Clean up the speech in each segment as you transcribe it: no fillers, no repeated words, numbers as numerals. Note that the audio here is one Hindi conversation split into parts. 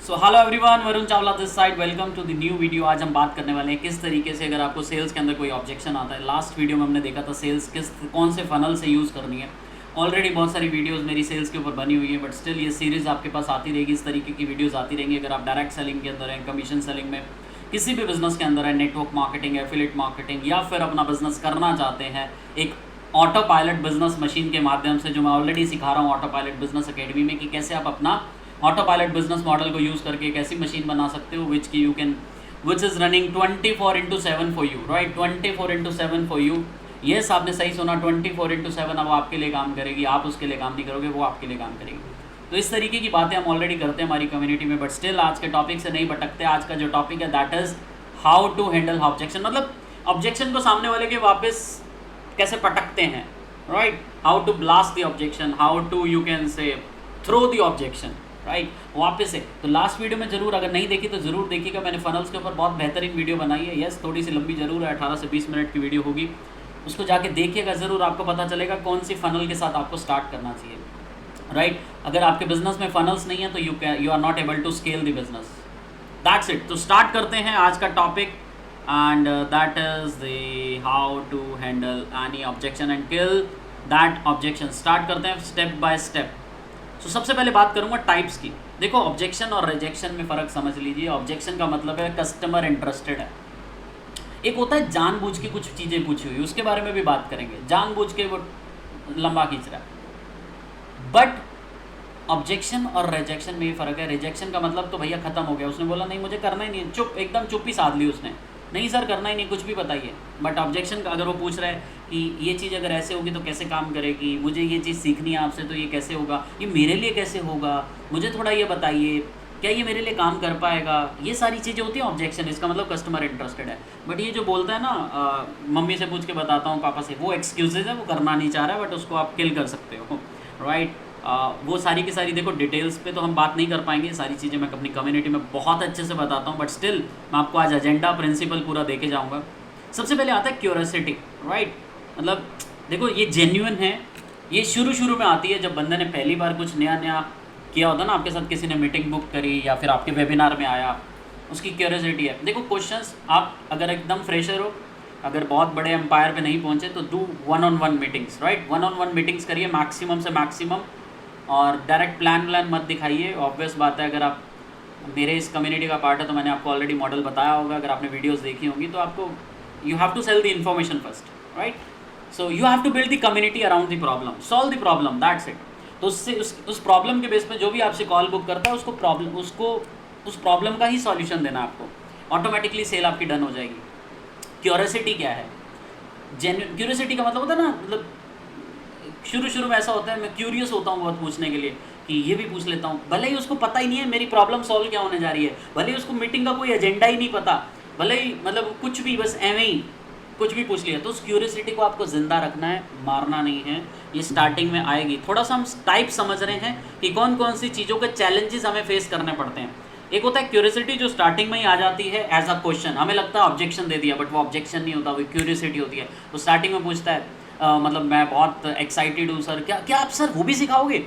So hello everyone, Varun Chawla this side. Welcome to the new video. आज हम बात करने वाले हैं किस तरीके से अगर आपको सेल्स के अंदर कोई ऑब्जेक्शन आता है। लास्ट वीडियो में हमने देखा था सेल्स कौन से फनल से यूज़ करनी है। ऑलरेडी बहुत सारी वीडियोस मेरी सेल्स के ऊपर बनी हुई है, बट स्टिल ये सीरीज़ आपके पास आती रहेगी। इस तरीके की वीडियोस आती रहेंगी अगर आप डायरेक्ट सेलिंग के अंदर हैं, कमीशन सेलिंग में, किसी भी बिजनेस के अंदर है, नेटवर्क मार्केटिंग, एफिलिएट मार्केटिंग, या फिर अपना बिजनेस करना चाहते हैं एक ऑटो पायलट बिजनेस मशीन के माध्यम से, जो मैं ऑलरेडी सिखा रहा हूँ ऑटो पायलट बिजनेस अकेडमी में, कि कैसे आप अपना ऑटो पायलट बिजनेस मॉडल को यूज़ करके एक ऐसी मशीन बना सकते हो which is running 24/7 for you, right. 24/7 for you. Yes, आपने सही सुना, 24/7 अब आपके लिए काम करेगी। आप उसके लिए काम नहीं करोगे, वो आपके लिए काम करेगी। तो इस तरीके की बातें हम ऑलरेडी करते हैं हमारी कम्युनिटी में, बट स्टिल आज के टॉपिक से नहीं भटकते। आज का जो टॉपिक है that is how to handle objection, मतलब ऑब्जेक्शन को सामने वाले के वापस कैसे पटकते हैं, right. How to blast the objection, how to you can say throw the objection, right, वापस से। तो लास्ट वीडियो में जरूर, अगर नहीं देखी तो ज़रूर देखिएगा। मैंने फनल्स के ऊपर बहुत बेहतरीन वीडियो बनाई है। यस, थोड़ी सी लंबी जरूर है, 18 से 20 मिनट की वीडियो होगी। उसको जाके देखिएगा ज़रूर, आपको पता चलेगा कौन सी फ़नल के साथ आपको स्टार्ट करना चाहिए, राइट। अगर आपके बिजनेस में फ़नल्स नहीं है तो you are not able to scale the business. That's it. तो स्टार्ट करते हैं आज का topic, and that is the how to handle any objection and kill that objection. Start करते हैं स्टेप बाय स्टेप। तो सबसे पहले बात करूंगा टाइप्स की। देखो, ऑब्जेक्शन और रिजेक्शन में फ़र्क समझ लीजिए। ऑब्जेक्शन का मतलब है कस्टमर इंटरेस्टेड है। एक होता है जानबूझ के कुछ चीज़ें पूछी हुई, उसके बारे में भी बात करेंगे। जानबूझ के वो लंबा खींच रहा है। बट ऑब्जेक्शन और रिजेक्शन में ये फ़र्क है। रिजेक्शन का मतलब तो भैया ख़त्म हो गया, उसने बोला नहीं मुझे करना ही नहीं, चुप, एकदम चुप ही साध ली उसने, नहीं सर करना ही नहीं, कुछ भी बताइए। बट ऑब्जेक्शन का अगर वो पूछ रहा है कि ये चीज़ अगर ऐसे होगी तो कैसे काम करेगी, मुझे ये चीज़ सीखनी है आपसे, तो ये कैसे होगा, ये मेरे लिए कैसे होगा, मुझे थोड़ा ये बताइए, क्या ये मेरे लिए काम कर पाएगा, ये सारी चीज़ें होती हैं ऑब्जेक्शन। इसका मतलब कस्टमर इंटरेस्टेड है। बट ये जो बोलता है ना मम्मी से पूछ के बताता हूँ, पापा से, वो एक्सक्यूजेज है, वो करना नहीं चाह रहा है, बट उसको आप किल कर सकते हो, राइट। वो सारी की सारी, देखो डिटेल्स पे तो हम बात नहीं कर पाएंगे, सारी चीज़ें मैं अपनी कम्युनिटी में बहुत अच्छे से बताता हूँ, बट स्टिल मैं आपको आज एजेंडा प्रिंसिपल पूरा देके जाऊँगा। सबसे पहले आता है क्यूरियोसिटी, राइट। मतलब देखो, ये जेन्युइन है। ये शुरू शुरू में आती है जब बंदे ने पहली बार कुछ नया नया किया होता है ना, आपके साथ किसी ने मीटिंग बुक करी या फिर आपके वेबिनार में आया, उसकी क्यूरियोसिटी है। देखो क्वेश्चंस, आप अगर एकदम फ्रेशर हो, अगर बहुत बड़े एम्पायर पे नहीं पहुंचे, तो do 1-on-1 meetings, right. 1-on-1 meetings करिए मैक्सिमम से मैक्सिमम, और डायरेक्ट प्लान मत दिखाइए। ऑब्वियस बात है, अगर आप मेरे इस कम्युनिटी का पार्ट है तो मैंने आपको ऑलरेडी मॉडल बताया होगा, अगर आपने वीडियोस देखी होंगी तो आपको, you have to sell the information first, right. So you have to build the community around the problem, solve the problem, that's it. तो उससे उस प्रॉब्लम के बेस पे जो भी आपसे कॉल बुक करता है, उसको उस प्रॉब्लम का ही सॉल्यूशन देना आपको, ऑटोमेटिकली सेल आपकी डन हो जाएगी। क्यूरियोसिटी क्या है? क्यूरियोसिटी का मतलब होता है ना, मतलब शुरू में ऐसा होता है, मैं क्यूरियस होता हूँ बहुत पूछने के लिए, कि ये भी पूछ लेता हूँ, भले ही उसको पता ही नहीं है मेरी प्रॉब्लम सॉल्व क्या होने जा रही है, भले ही उसको मीटिंग का कोई एजेंडा ही नहीं पता, भले ही मतलब कुछ भी, बस एवं ही कुछ भी पूछ लिया। तो उस क्यूरियोसिटी को आपको ज़िंदा रखना है, मारना नहीं है। ये स्टार्टिंग में आएगी। थोड़ा सा हम टाइप समझ रहे हैं कि कौन कौन सी चीज़ों के चैलेंजेस हमें फेस करने पड़ते हैं। एक होता है क्यूरियोसिटी, जो स्टार्टिंग में ही आ जाती है एज अ क्वेश्चन, हमें लगता है ऑब्जेक्शन दे दिया, बट वो ऑब्जेक्शन नहीं होता, वो क्यूरियोसिटी होती है। वो स्टार्टिंग में पूछता है मतलब मैं बहुत एक्साइटेड हूँ सर, क्या आप सर वो भी सिखाओगे,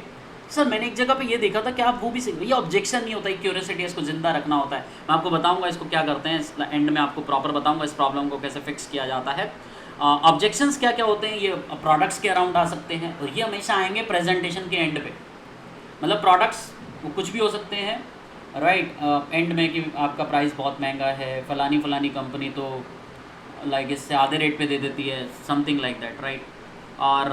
सर मैंने एक जगह पे ये देखा था, क्या आप वो भी सीख। ये ऑब्जेक्शन नहीं होता, क्यूरियोसिटी, इसको जिंदा रखना होता है। मैं आपको बताऊंगा इसको क्या करते हैं, इस एंड में आपको प्रॉपर बताऊंगा इस प्रॉब्लम को कैसे फिक्स किया जाता है। ऑब्जेक्शंस क्या क्या होते हैं, ये प्रोडक्ट्स के अराउंड आ सकते हैं, और ये हमेशा आएंगे प्रेजेंटेशन के एंड पे। मतलब प्रोडक्ट्स वो कुछ भी हो सकते हैं, राइट। एंड में कि आपका प्राइस बहुत महंगा है, फलानी कंपनी तो लाइक इससे आधे रेट पे दे देती है, समथिंग लाइक दैट, राइट। और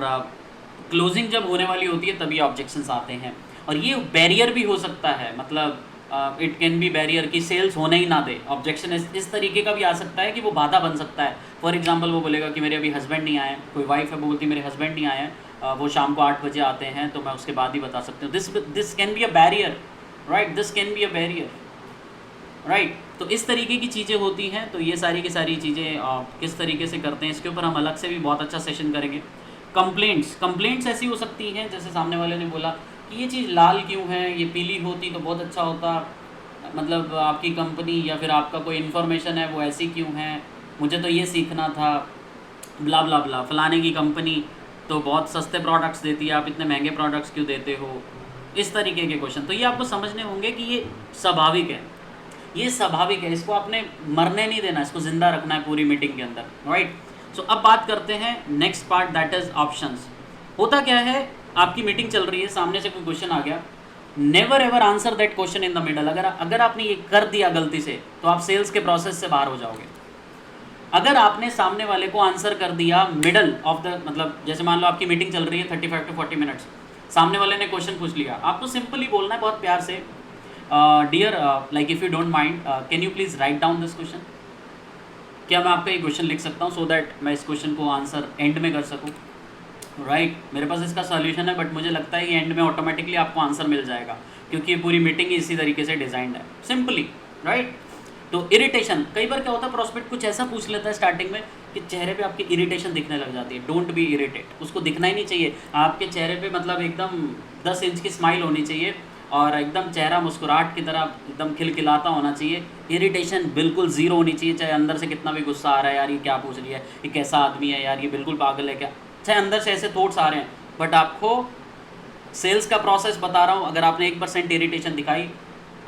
क्लोजिंग जब होने वाली होती है तभी ऑब्जेक्शंस आते हैं। और ये बैरियर भी हो सकता है, मतलब इट कैन बी बैरियर कि सेल्स होने ही ना दे। ऑब्जेक्शन इस तरीके का भी आ सकता है कि वो बाधा बन सकता है। फॉर एग्जांपल, वो बोलेगा कि मेरे अभी हस्बैंड नहीं आए, कोई वाइफ है वो बोलती है मेरे हस्बैंड नहीं आए हैं, वो शाम को 8 बजे आते हैं, तो मैं उसके बाद ही बता सकती हूँ। This can be a barrier, right, this can be a barrier, right. तो इस तरीके की चीज़ें होती हैं। तो ये सारी की सारी चीज़ें किस तरीके से करते हैं, इसके ऊपर हम अलग से भी बहुत अच्छा सेशन करेंगे। कंप्लेंट्स ऐसी हो सकती हैं, जैसे सामने वाले ने बोला कि ये चीज़ लाल क्यों है, ये पीली होती तो बहुत अच्छा होता, मतलब आपकी कंपनी या फिर आपका कोई इन्फॉर्मेशन है वो ऐसी क्यों है, मुझे तो ये सीखना था, ब्ला ब्ला ब्ला। फलाने की कंपनी तो बहुत सस्ते प्रोडक्ट्स देती है, आप इतने महंगे प्रोडक्ट्स क्यों देते हो, इस तरीके के क्वेश्चन। तो ये आपको समझने होंगे कि ये स्वाभाविक है, ये स्वाभाविक है, इसको आपने मरने नहीं देना, इसको जिंदा रखना है पूरी मीटिंग के अंदर, राइट। सो अब बात करते हैं next part, that is options. होता क्या है, आपकी मीटिंग चल रही है, सामने से कोई क्वेश्चन आ गया, never ever answer that question in the middle. अगर आपने ये कर दिया गलती से तो आप सेल्स के प्रोसेस से बाहर हो जाओगे। अगर आपने सामने वाले को आंसर कर दिया मिडल ऑफ द, मतलब जैसे मान लो आपकी मीटिंग चल रही है 35 to 40 मिनट्स, सामने वाले ने क्वेश्चन पूछ लिया, आपको सिंपली बोलना है बहुत प्यार से, dear like if you don't mind can you please write down this question. क्या मैं आपका ये क्वेश्चन लिख सकता हूँ सो दैट मैं इस क्वेश्चन को आंसर एंड में कर सकूँ, राइट। मेरे पास इसका सॉल्यूशन है, बट मुझे लगता है कि एंड में ऑटोमेटिकली आपको आंसर मिल जाएगा, क्योंकि ये पूरी मीटिंग ही इसी तरीके से डिज़ाइंड है, सिंपली, राइट। तो इरिटेशन, कई बार क्या होता है, प्रोस्पेक्ट कुछ ऐसा पूछ लेता है स्टार्टिंग में कि चेहरे पे आपकी इरिटेशन दिखने लग जाती है। डोंट बी इरिटेट, उसको दिखना ही नहीं चाहिए आपके चेहरे पे, मतलब एकदम 10 इंच की स्माइल होनी चाहिए और एकदम चेहरा मुस्कुराहट की तरह एकदम खिलखिलाता होना चाहिए। इरिटेशन बिल्कुल ज़ीरो होनी चाहिए, चाहे अंदर से कितना भी गुस्सा आ रहा है, यार ये क्या पूछ रही है, ये कैसा आदमी है यार, ये बिल्कुल पागल है क्या, चाहे अंदर से ऐसे थॉट्स आ रहे हैं, बट आपको सेल्स का प्रोसेस बता रहा हूँ, अगर आपने 1% इरिटेशन दिखाई,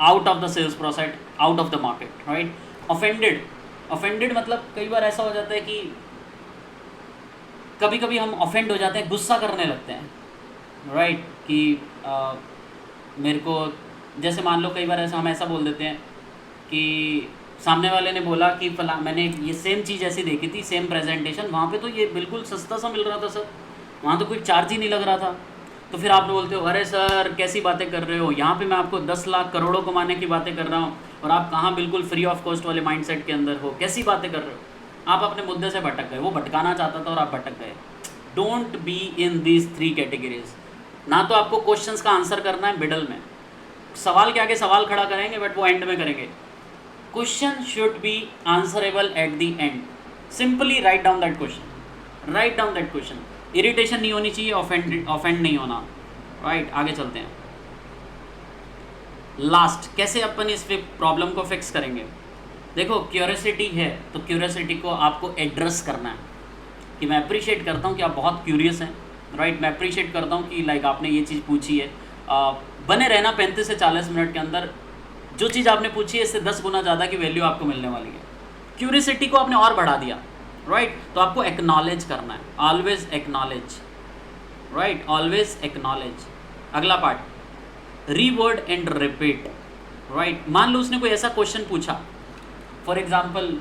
out of the sales process, out of the market, right. Offended मतलब कई बार ऐसा हो जाता है कि कभी कभी हम ऑफेंड हो जाते हैं, गुस्सा करने लगते हैं, राइट, कि मेरे को, जैसे मान लो कई बार ऐसा हम ऐसा बोल देते हैं कि सामने वाले ने बोला कि फला मैंने ये सेम चीज़ ऐसी देखी थी, सेम प्रेजेंटेशन, वहाँ पे तो ये बिल्कुल सस्ता सा मिल रहा था सर, वहाँ तो कोई चार्ज ही नहीं लग रहा था। तो फिर आप बोलते हो, अरे सर कैसी बातें कर रहे हो, यहाँ पे मैं आपको 10 लाख करोड़ों कमाने की बातें कर रहा हूँ और आप कहाँ बिल्कुल फ्री ऑफ कॉस्ट वाले माइंडसेट के अंदर हो, कैसी बातें कर रहे हो। आप अपने मुद्दे से भटक गए, वो भटकाना चाहता था और आप भटक गए। Don't be in these 3 categories. ना तो आपको क्वेश्चंस का आंसर करना है मिडल में, सवाल के आगे सवाल खड़ा करेंगे बट वो एंड में करेंगे। Question should be answerable at the end. Simply write down that question, write down that question. Irritation नहीं होनी चाहिए, ऑफेंड नहीं होना, राइट। आगे चलते हैं। लास्ट, कैसे अपन इस प्रॉब्लम को फिक्स करेंगे। देखो, क्यूरियोसिटी है तो क्यूरियोसिटी को आपको एड्रेस करना है कि मैं अप्रिशिएट करता हूँ कि आप बहुत क्यूरियस हैं, राइट। मैं अप्रिशिएट करता हूँ कि लाइक आपने ये चीज़ पूछी है। बने रहना 35 से 40 मिनट के अंदर, जो चीज़ आपने पूछी है इससे 10 गुना ज़्यादा की वैल्यू आपको मिलने वाली है। क्यूरियोसिटी को आपने और बढ़ा दिया, राइट। तो आपको एक्नॉलेज करना है, always acknowledge, right, always acknowledge. अगला part, reward and repeat, right. मान लो उसने कोई ऐसा क्वेश्चन पूछा, फॉर एग्जाम्पल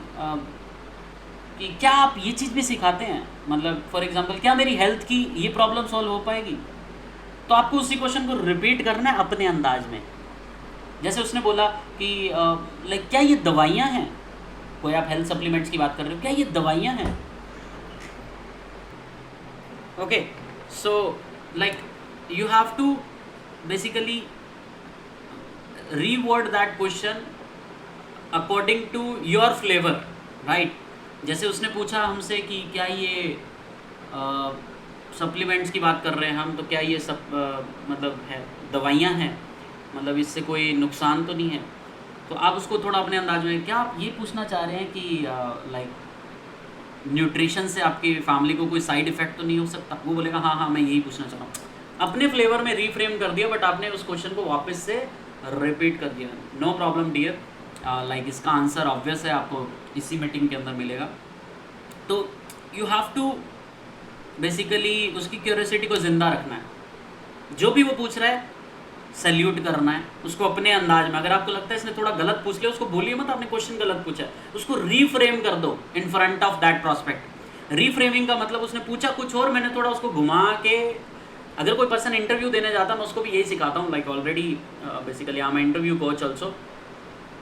कि क्या आप ये चीज़ भी सिखाते हैं, मतलब फॉर एग्जांपल क्या मेरी हेल्थ की ये प्रॉब्लम सॉल्व हो पाएगी। तो आपको उसी क्वेश्चन को रिपीट करना है अपने अंदाज में। जैसे उसने बोला कि लाइक क्या ये दवाइयाँ हैं, कोई आप हेल्थ सप्लीमेंट्स की बात कर रहे हो, क्या ये दवाइयाँ हैं। Okay, so like you have to basically reword that question according to your flavour, right. जैसे उसने पूछा हमसे कि क्या ये सप्लीमेंट्स की बात कर रहे हैं हम, तो क्या ये सब मतलब है दवाइयाँ हैं, मतलब इससे कोई नुकसान तो नहीं है। तो आप उसको थोड़ा अपने अंदाज में, क्या आप ये पूछना चाह रहे हैं कि लाइक न्यूट्रिशन से आपकी फैमिली को कोई साइड इफ़ेक्ट तो नहीं हो सकता। वो बोलेगा हाँ हाँ मैं यही पूछना चाह रहा हूँ। अपने फ्लेवर में रीफ्रेम कर दिया, बट आपने उस क्वेश्चन को वापस से रिपीट कर दिया। नो प्रॉब्लम डियर, लाइक इसका आंसर ऑब्वियस है, आपको इसी मीटिंग के अंदर मिलेगा। तो यू हैव टू बेसिकली उसकी क्यूरियोसिटी को ज़िंदा रखना है। जो भी वो पूछ रहा है सैल्यूट करना है उसको अपने अंदाज में। अगर आपको लगता है इसने थोड़ा गलत पूछ लिया, उसको बोलिए मत आपने क्वेश्चन गलत पूछा है, उसको रीफ्रेम कर दो in front of that prospect. Reframing का मतलब उसने पूछा कुछ और, मैंने थोड़ा उसको घुमा के। अगर कोई पर्सन इंटरव्यू देने जाता है, मैं उसको भी यही सिखाता हूँ, like already basically I am interview coach also.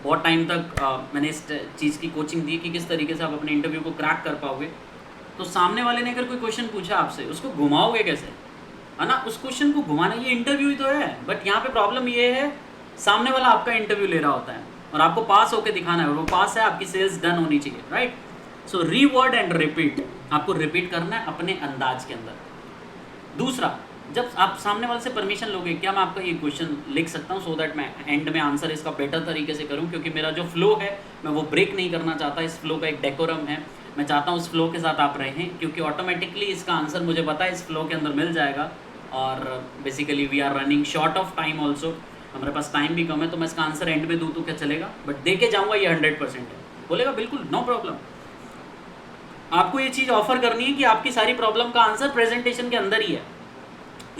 बहुत टाइम तक मैंने इस चीज़ की कोचिंग दी कि किस तरीके से आप अपने इंटरव्यू को क्रैक कर पाओगे। तो सामने वाले ने अगर कोई क्वेश्चन पूछा आपसे, उसको घुमाओगे कैसे, है ना। उस क्वेश्चन को घुमाना, ये इंटरव्यू ही तो है, बट यहाँ पे प्रॉब्लम ये है सामने वाला आपका इंटरव्यू ले रहा होता है और आपको पास होकर दिखाना है, और वो पास है, आपकी सेल्स डन होनी चाहिए, right. So reward and repeat, आपको रिपीट करना है अपने अंदाज के अंदर। दूसरा, जब आप सामने वाले से परमिशन लोगे, क्या मैं आपका ये क्वेश्चन लिख सकता हूँ सो दैट मैं एंड में आंसर इसका बेटर तरीके से करूँ, क्योंकि मेरा जो फ्लो है मैं वो ब्रेक नहीं करना चाहता। इस फ्लो का एक डेकोरम है, मैं चाहता हूँ उस फ्लो के साथ आप रहें, क्योंकि ऑटोमेटिकली इसका आंसर मुझे पता है इस फ्लो के अंदर मिल जाएगा। और basically we are running short of time also, हमारे पास टाइम भी कम है, तो मैं इसका आंसर एंड में दूँ तो क्या चलेगा, बट दे के जाऊँगा ये 100% है, बोलेगा बिल्कुल नो प्रॉब्लम। आपको ये चीज़ ऑफर करनी है कि आपकी सारी प्रॉब्लम का आंसर प्रेजेंटेशन के अंदर ही है,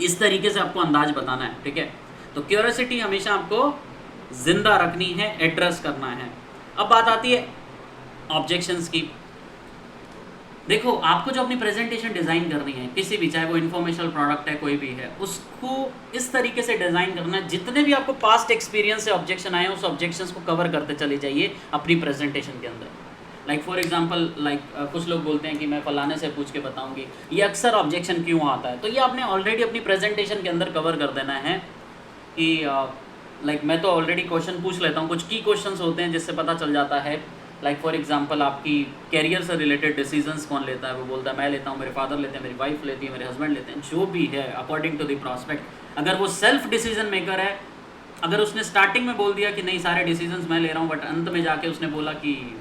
इस तरीके से आपको अंदाज बताना है, ठीक है। तो क्यूरियोसिटी हमेशा आपको जिंदा रखनी है, एड्रेस करना है। अब बात आती है ऑब्जेक्शंस की। देखो, आपको जो अपनी प्रेजेंटेशन डिज़ाइन करनी है, किसी भी, चाहे वो इन्फॉर्मेशनल प्रोडक्ट है, कोई भी है, उसको इस तरीके से डिज़ाइन करना है, जितने भी आपको पास्ट एक्सपीरियंस से ऑब्जेक्शन आए हैं उस ऑब्जेक्शंस को कवर करते चले जाइए अपनी प्रेजेंटेशन के अंदर। लाइक फॉर एग्जांपल, कुछ लोग बोलते हैं कि मैं फलाने से पूछ के बताऊंगी, ये अक्सर ऑब्जेक्शन क्यों आता है, तो ये आपने ऑलरेडी अपनी प्रेजेंटेशन के अंदर कवर कर देना है कि मैं तो ऑलरेडी क्वेश्चन पूछ लेता हूँ, कुछ की क्वेश्चंस होते हैं जिससे पता चल जाता है। लाइक फॉर एग्जांपल, आपकी कैरियर से रिलेटेड डिसीजंस कौन लेता है, वो बोलता है मैं लेता हूँ, मेरे फादर लेते हैं, मेरी वाइफ लेती है, मेरे हस्बैंड लेते हैं, जो भी है अकॉर्डिंग टू द प्रॉस्पेक्ट। अगर वो सेल्फ डिसीजन मेकर है, अगर उसने स्टार्टिंग में बोल दिया कि नहीं सारे डिसीजंस मैं ले रहा हूँ, बट अंत में जाके उसने बोला कि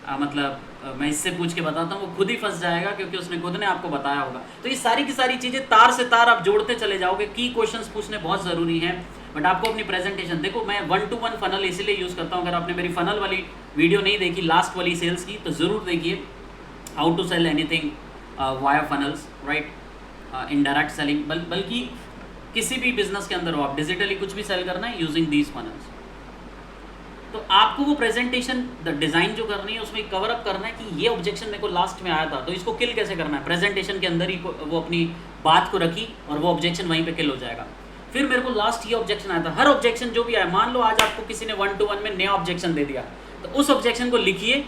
मैं इससे पूछ के बताता हूँ, वो खुद ही फंस जाएगा, क्योंकि उसने खुद ने आपको बताया होगा। तो ये सारी की सारी चीज़ें तार से तार आप जोड़ते चले जाओगे। की क्वेश्चंस पूछने बहुत ज़रूरी हैं, बट आपको अपनी प्रेजेंटेशन, देखो मैं 1-to-1 फनल इसीलिए यूज़ करता हूँ। अगर आपने मेरी फनल वाली वीडियो नहीं देखी, लास्ट वाली सेल्स की, तो ज़रूर देखिए, how to sell anything via funnels, right, indirect selling, बल्कि किसी भी बिजनेस के अंदर हो, आप डिजिटली कुछ भी सेल करना है यूजिंग दीज फनल्स। तो आपको वो प्रेजेंटेशन डिज़ाइन जो करनी है उसमें कवर अप करना है कि ये ऑब्जेक्शन मेरे को लास्ट में आया था, तो इसको किल कैसे करना है। प्रेजेंटेशन के अंदर ही वो अपनी बात को रखी और वो ऑब्जेक्शन वहीं पे किल हो जाएगा। फिर मेरे को लास्ट ये ऑब्जेक्शन आया था, हर ऑब्जेक्शन जो भी आया, मान लो आज आपको किसी ने 1-to-1 में नया ऑब्जेक्शन दे दिया, तो उस ऑब्जेक्शन को लिखिए,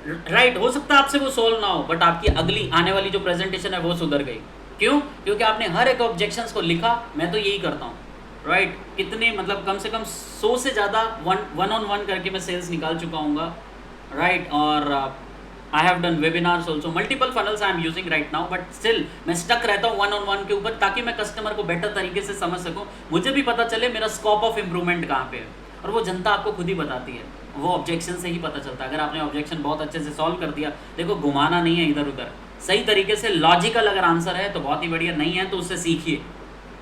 राइट। हो सकता है आपसे वो सोल्व ना हो, बट आपकी अगली आने वाली जो प्रेजेंटेशन है वो सुधर गई। क्यों? क्योंकि आपने हर एक ऑब्जेक्शंस को लिखा। मैं तो यही करता हूँ, राइट। कितने, मतलब कम से कम 100 से ज़्यादा वन-on-1 करके मैं सेल्स निकाल चुका हूँ, राइट। और I have done webinars also, multiple funnels I am using right now, but still मैं स्टक रहता हूँ 1-on-1 के ऊपर, ताकि मैं कस्टमर को बेटर तरीके से समझ सकूँ, मुझे भी पता चले मेरा स्कोप ऑफ इम्प्रूवमेंट कहाँ पे है। और वो जनता आपको खुद ही बताती है, वो ऑब्जेक्शन से ही पता चलता है। अगर आपने ऑब्जेक्शन बहुत अच्छे से सॉल्व कर दिया, देखो घुमाना नहीं है इधर उधर, सही तरीके से लॉजिकल अगर आंसर है तो बहुत ही बढ़िया, नहीं है तो उससे सीखिए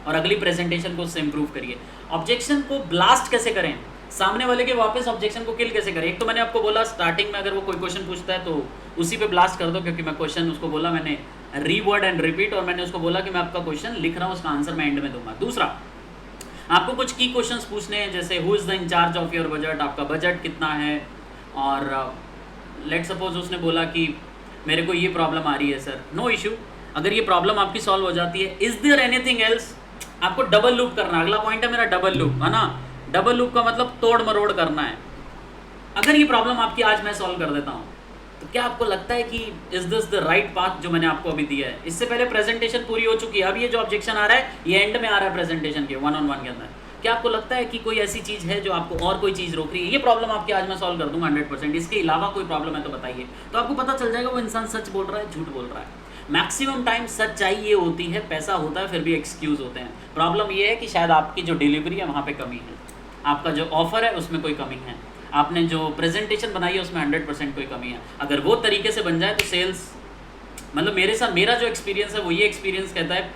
और अगली प्रेजेंटेशन को उससे इम्प्रूव करिए। ऑब्जेक्शन को ब्लास्ट कैसे करें, सामने वाले के वापस ऑब्जेक्शन को किल कैसे करें। एक तो मैंने आपको बोला स्टार्टिंग में, अगर वो कोई क्वेश्चन पूछता है तो उसी पे ब्लास्ट कर दो, क्योंकि मैं क्वेश्चन उसको बोला, मैंने रीवर्ड एंड रिपीट, और मैंने उसको बोला कि मैं आपका क्वेश्चन लिख रहा हूँ, उसका आंसर मैं एंड में दूंगा। दूसरा, आपको कुछ की क्वेश्चंस पूछने हैं, जैसे who is the incharge of your budget, आपका बजट कितना है, और लेट सपोज उसने बोला कि मेरे को ये प्रॉब्लम आ रही है सर, नो इशू। अगर ये प्रॉब्लम आपकी सॉल्व हो जाती है, इज देयर एनीथिंग एल्स, आपको डबल लूप करना। अगला पॉइंट है मेरा डबल लूप, है ना। डबल लूप का मतलब तोड़ मरोड़ करना है। अगर ये प्रॉब्लम आपकी आज मैं सॉल्व कर देता हूँ, तो क्या आपको लगता है कि is this the right path जो मैंने आपको अभी दिया है। इससे पहले प्रेजेंटेशन पूरी हो चुकी है, अब ये जो ऑब्जेक्शन आ रहा है ये एंड में आ रहा है प्रेजेंटेशन के 1-on-1 के अंदर। क्या आपको लगता है कि कोई ऐसी चीज़ है जो आपको और कोई चीज़ रोक रही है। ये प्रॉब्लम आपकी आज मैं सॉल्व कर दूंगा 100%, इसके अलावा कोई प्रॉब्लम है तो बताइए। तो आपको पता चल जाएगा वो इंसान सच बोल रहा है झूठ बोल रहा है। मैक्सिमम टाइम सच्चाई ये होती है, पैसा होता है फिर भी एक्सक्यूज़ होते हैं। प्रॉब्लम ये है कि शायद आपकी जो डिलीवरी है वहाँ पे कमी है, आपका जो ऑफर है उसमें कोई कमी है, आपने जो प्रेजेंटेशन बनाई है उसमें 100% कोई कमी है। अगर वो तरीके से बन जाए तो सेल्स, मतलब मेरे साथ मेरा जो एक्सपीरियंस है वो ये एक्सपीरियंस कहता है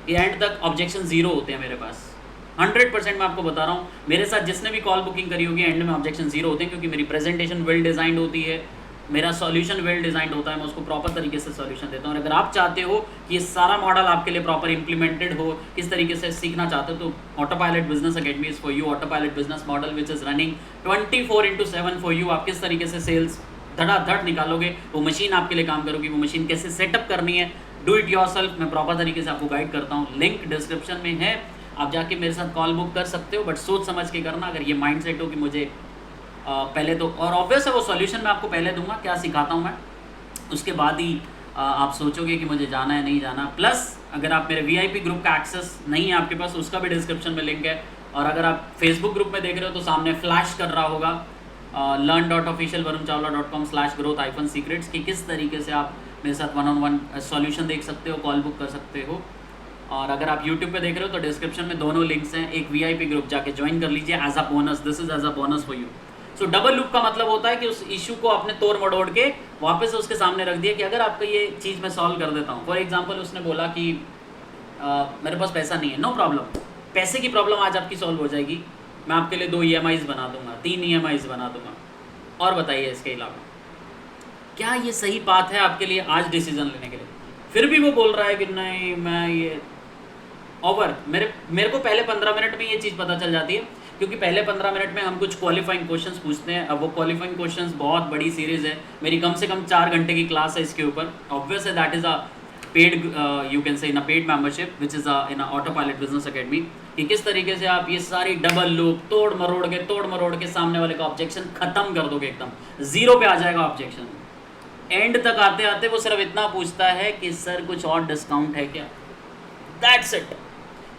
कि एंड तक ऑब्जेक्शन ज़ीरो होते हैं मेरे पास। 100% मैं आपको बता रहा हूँ, मेरे साथ जिसने भी कॉल बुकिंग करी होगी एंड में ऑब्जेक्शन ज़ीरो होते हैं, क्योंकि मेरी प्रेजेंटेशन वेल डिज़ाइंड होती है, मेरा सॉल्यूशन वेल डिज़ाइंड होता है, मैं उसको प्रॉपर तरीके से सॉल्यूशन देता हूँ। और अगर आप चाहते हो कि ये सारा मॉडल आपके लिए प्रॉपर इंप्लीमेंटेड हो, किस तरीके से सीखना चाहते हो, तो auto pilot Business academy is for you. Auto pilot business model which is running 24/7 for you. आप किस तरीके से सेल्स धड़ाधड़ निकालोगे, वो मशीन आपके लिए काम करोगी, वो मशीन कैसे सेटअप करनी है, डू इट योरसेल्फ, मैं प्रॉपर तरीके से आपको गाइड करता हूँ। लिंक डिस्क्रिप्शन में है, आप जाके मेरे साथ कॉल बुक कर सकते हो, बट सोच समझ के करना। अगर ये माइंड सेट हो कि मुझे पहले तो, और ऑब्वियस है वो सॉल्यूशन मैं आपको पहले दूंगा क्या सिखाता हूँ मैं, उसके बाद ही आप सोचोगे कि मुझे जाना है नहीं जाना। प्लस अगर आप मेरे VIP ग्रुप का एक्सेस नहीं है आपके पास, उसका भी डिस्क्रिप्शन में लिंक है। और अगर आप फेसबुक ग्रुप में देख रहे हो तो सामने फ्लैश कर रहा होगा learn.officialvarunchawla.com/growth-secrets कि किस तरीके से आप मेरे साथ 1-on-1 सॉल्यूशन देख सकते हो, कॉल बुक कर सकते हो। और अगर आप YouTube पे देख रहे हो तो डिस्क्रिप्शन में दोनों लिंक्स हैं। एक VIP ग्रुप जाके ज्वाइन कर लीजिए as a bonus, this is as a bonus for you. So double loop का मतलब होता है कि उस इशू को आपने तोड़ मड़ोड़ के वापस उसके सामने रख दिया कि अगर आपका ये चीज़ मैं सॉल्व कर देता हूँ। फॉर एग्जांपल उसने बोला कि मेरे पास पैसा नहीं है, नो प्रॉब्लम, पैसे की प्रॉब्लम आज आपकी सॉल्व हो जाएगी। मैं आपके लिए 2 EMIs बना दूंगा, 3 EMIs बना दूंगा। और बताइए इसके अलावा क्या ये सही बात है आपके लिए आज डिसीजन लेने के लिए? फिर भी वो बोल रहा है कि नहीं मैं ये ओवर, मेरे को पहले 15 मिनट में ये चीज़ पता चल जाती है, क्योंकि पहले 15 मिनट में हम कुछ क्वालिफाइंग क्वेश्चंस पूछते हैं। अब वो क्वालिफाइंग क्वेश्चंस बहुत बड़ी सीरीज़ है, मेरी कम से कम 4 घंटे की क्लास है इसके ऊपर। ऑब्वियस है that is a paid, you can से इन a paid membership which is in a auto pilot Business academy, कि किस तरीके से आप ये सारी डबल लूप तोड़ मरोड़ के सामने वाले का ऑब्जेक्शन खत्म कर दोगे, एकदम जीरो पे आ जाएगा ऑब्जेक्शन। एंड तक आते आते वो सिर्फ इतना पूछता है कि सर कुछ और डिस्काउंट है क्या, दैट्स इट।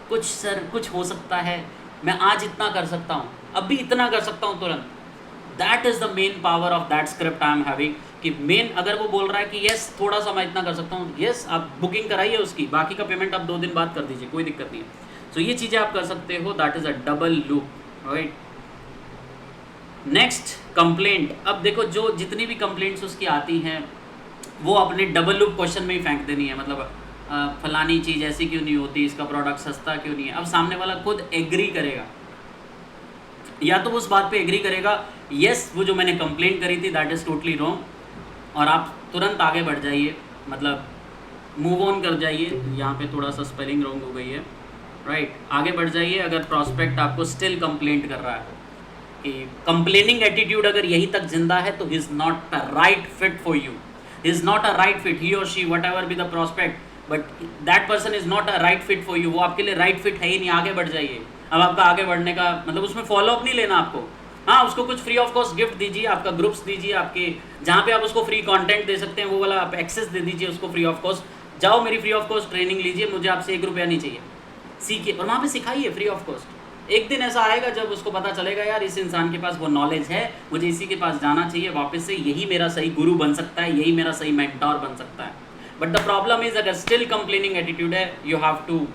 कुछ सर कुछ हो सकता है, मैं आज इतना कर सकता हूँ, अभी इतना कर सकता हूँ तुरंत। That is the main power of that script I am having, कि मेन अगर वो बोल रहा है कि यस थोड़ा सा मैं इतना कर सकता हूँ, यस आप बुकिंग कराइए उसकी, बाकी का पेमेंट आप 2 दिन बाद कर दीजिए, कोई दिक्कत नहीं है। सो ये चीज़ें आप कर सकते हो, that is a double loop, right. Next complaint. अब देखो जो जितनी भी कंप्लेंट्स उसकी आती हैं वो अपने डबल लूप क्वेश्चन में ही फेंक देनी है, मतलब फलानी चीज़ ऐसी क्यों नहीं होती, इसका प्रोडक्ट सस्ता क्यों नहीं है। अब सामने वाला खुद एग्री करेगा, या तो उस बात पे एग्री करेगा यस वो जो मैंने कंप्लेंट करी थी दैट इज़ टोटली रॉन्ग, और आप तुरंत आगे बढ़ जाइए, मतलब मूव ऑन कर जाइए। यहाँ पे थोड़ा सा स्पेलिंग रॉन्ग हो गई है, राइट। आगे बढ़ जाइए। अगर प्रॉस्पेक्ट आपको स्टिल कंप्लेंट कर रहा है कि कंप्लेनिंग एटीट्यूड अगर यहीं तक जिंदा है, तो he is not a right fit for you, he is not a right fit, he और she whatever be the prospect, but that person is not a right fit for you. वो आपके लिए राइट फिट है ही नहीं, आगे बढ़ जाइए। अब आपका आगे बढ़ने का मतलब उसमें फॉलोअप नहीं लेना आपको, हाँ उसको कुछ फ्री ऑफ कॉस्ट गिफ्ट दीजिए, आपका ग्रुप्स दीजिए, आपके जहाँ पे आप उसको फ्री कंटेंट दे सकते हैं वो वाला आप एक्सेस दे दीजिए उसको फ्री ऑफ कॉस्ट। जाओ मेरी फ्री ऑफ कॉस्ट ट्रेनिंग लीजिए, मुझे आपसे 1 रुपया नहीं चाहिए, सीखिए और वहाँ पे सिखाइए फ्री ऑफ कॉस्ट। एक दिन ऐसा आएगा जब उसको पता चलेगा यार इस इंसान के पास वो नॉलेज है, मुझे इसी के पास जाना चाहिए वापस से, यही मेरा सही गुरु बन सकता है, यही मेरा सही मेंटोर बन सकता है। बट द प्रॉब्लम इज अगर स्टिल कंप्लेनिंग एटीट्यूड है, यू हैव टू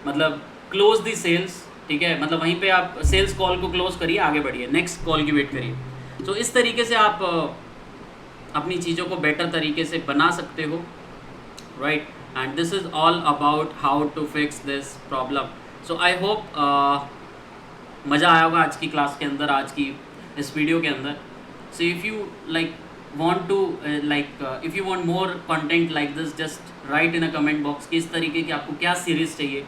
मतलब क्लोज दी सेल्स, ठीक है, मतलब वहीं पे आप सेल्स कॉल को क्लोज करिए, आगे बढ़िए, नेक्स्ट कॉल की वेट करिए। तो इस तरीके से आप अपनी चीज़ों को बेटर तरीके से बना सकते हो, right. And this is all about how to fix this problem. So I hope मज़ा आया होगा आज की क्लास के अंदर, आज की इस वीडियो के अंदर। So if you like want to if you want more content like this, just write in a comment box कि इस तरीके की आपको क्या सीरीज़ चाहिए,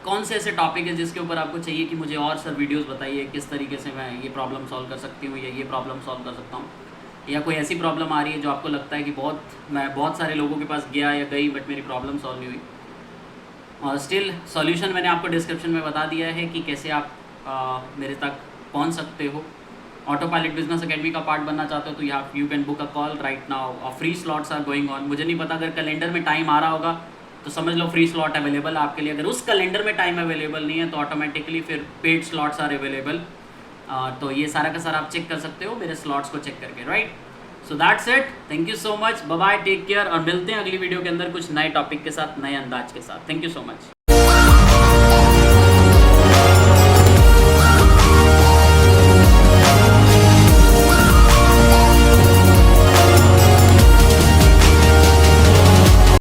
कौन से ऐसे टॉपिक है जिसके ऊपर आपको चाहिए कि मुझे और सर वीडियोस बताइए, किस तरीके से मैं ये प्रॉब्लम सॉल्व कर सकती हूँ या ये प्रॉब्लम सॉल्व कर सकता हूँ, या कोई ऐसी प्रॉब्लम आ रही है जो आपको लगता है कि मैं बहुत सारे लोगों के पास गया या गई बट मेरी प्रॉब्लम सॉल्व नहीं हुई। और स्टिल सॉल्यूशन मैंने आपको डिस्क्रिप्शन में बता दिया है कि कैसे आप मेरे तक पहुँच सकते हो। ऑटो पायलट बिजनेस अकेडमी का पार्ट बनना चाहते हो तो you can book a call right now, free slots are going on. मुझे नहीं पता अगर कैलेंडर में टाइम आ रहा होगा तो समझ लो फ्री स्लॉट अवेलेबल है आपके लिए, अगर उस कैलेंडर में टाइम अवेलेबल नहीं है तो ऑटोमेटिकली फिर पेड स्लॉट्स आर अवेलेबल। तो ये सारा का सारा आप चेक कर सकते हो मेरे स्लॉट्स को चेक करके, right. So that's it, thank you so much, bye bye, take care, और मिलते हैं अगली वीडियो के अंदर कुछ नए टॉपिक के साथ, नए अंदाज के साथ। Thank you so much.